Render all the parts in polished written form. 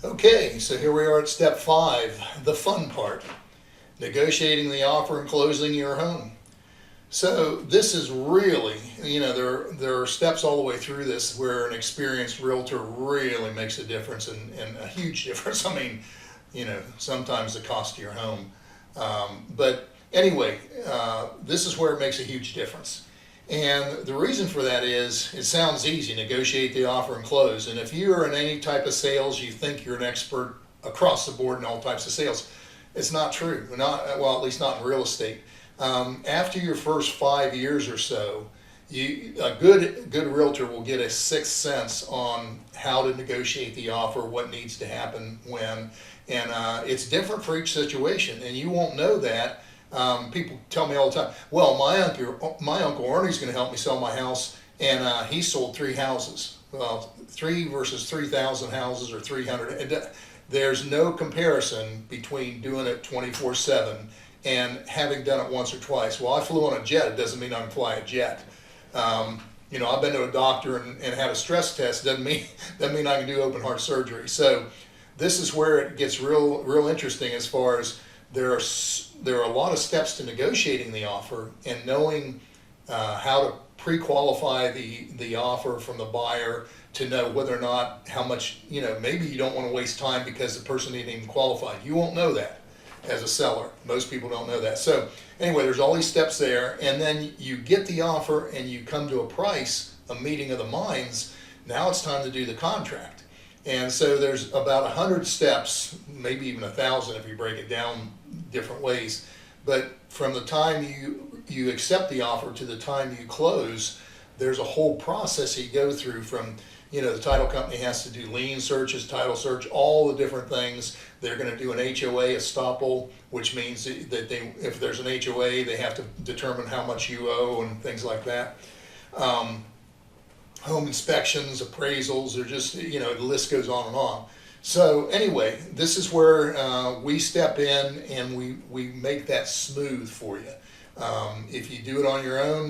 Okay, so here we are at step 5, the fun part, negotiating the offer and closing your home. So this is really, there are steps all the way through this where an experienced realtor really makes a difference and a huge difference. I mean, sometimes the cost of your home. But anyway, this is where it makes a huge difference. And the reason for that is, it sounds easy, negotiate the offer and close. And if you are in any type of sales, you think you're an expert across the board in all types of sales. It's not true, well, at least not in real estate. After your first 5 years or so, a good realtor will get a sixth sense on how to negotiate the offer, what needs to happen when, and it's different for each situation, and you won't know that. People tell me all the time, well, my uncle Ernie's going to help me sell my house, and he sold 3 houses. Well, 3 versus 3,000 houses or 300. There's no comparison between doing it 24/7 and having done it once or twice. Well, I flew on a jet. It doesn't mean I can fly a jet. I've been to a doctor and had a stress test. Doesn't mean I can do open heart surgery. So this is where it gets real interesting, as far as there are a lot of steps to negotiating the offer and knowing how to pre-qualify the offer from the buyer, to know whether or not, how much, maybe you don't want to waste time because the person didn't even qualify. You won't know that as a seller. Most people don't know that. So anyway, there's all these steps there, and then you get the offer and you come to a price, a meeting of the minds. Now it's time to do the contract. And so there's about 100 steps, maybe even 1,000 if you break it down different ways. But from the time you accept the offer to the time you close, there's a whole process you go through. From, the title company has to do lien searches, title search, all the different things. They're going to do an HOA estoppel, which means that if there's an HOA, they have to determine how much you owe and things like that. Home inspections, appraisals, or just, the list goes on and on. So anyway, this is where we step in and we make that smooth for you. If you do it on your own,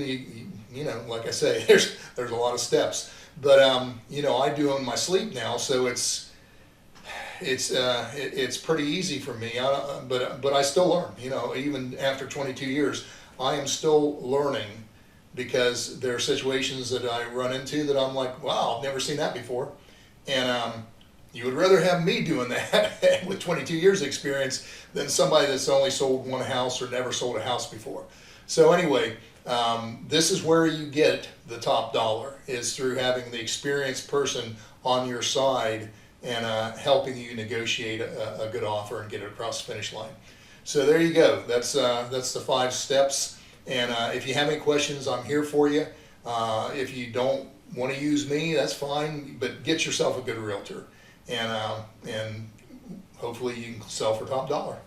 like I say, there's a lot of steps. But I do it in my sleep now, so it's pretty easy for me. But I still learn. Even after 22 years, I am still learning, because there are situations that I run into that I'm like, wow, I've never seen that before. And you would rather have me doing that with 22 years experience than somebody that's only sold one house or never sold a house before. So anyway, this is where you get the top dollar, is through having the experienced person on your side and helping you negotiate a good offer and get it across the finish line. So there you go. That's the 5 steps. And if you have any questions, I'm here for you. If you don't want to use me, that's fine, but get yourself a good realtor, and hopefully you can sell for top dollar.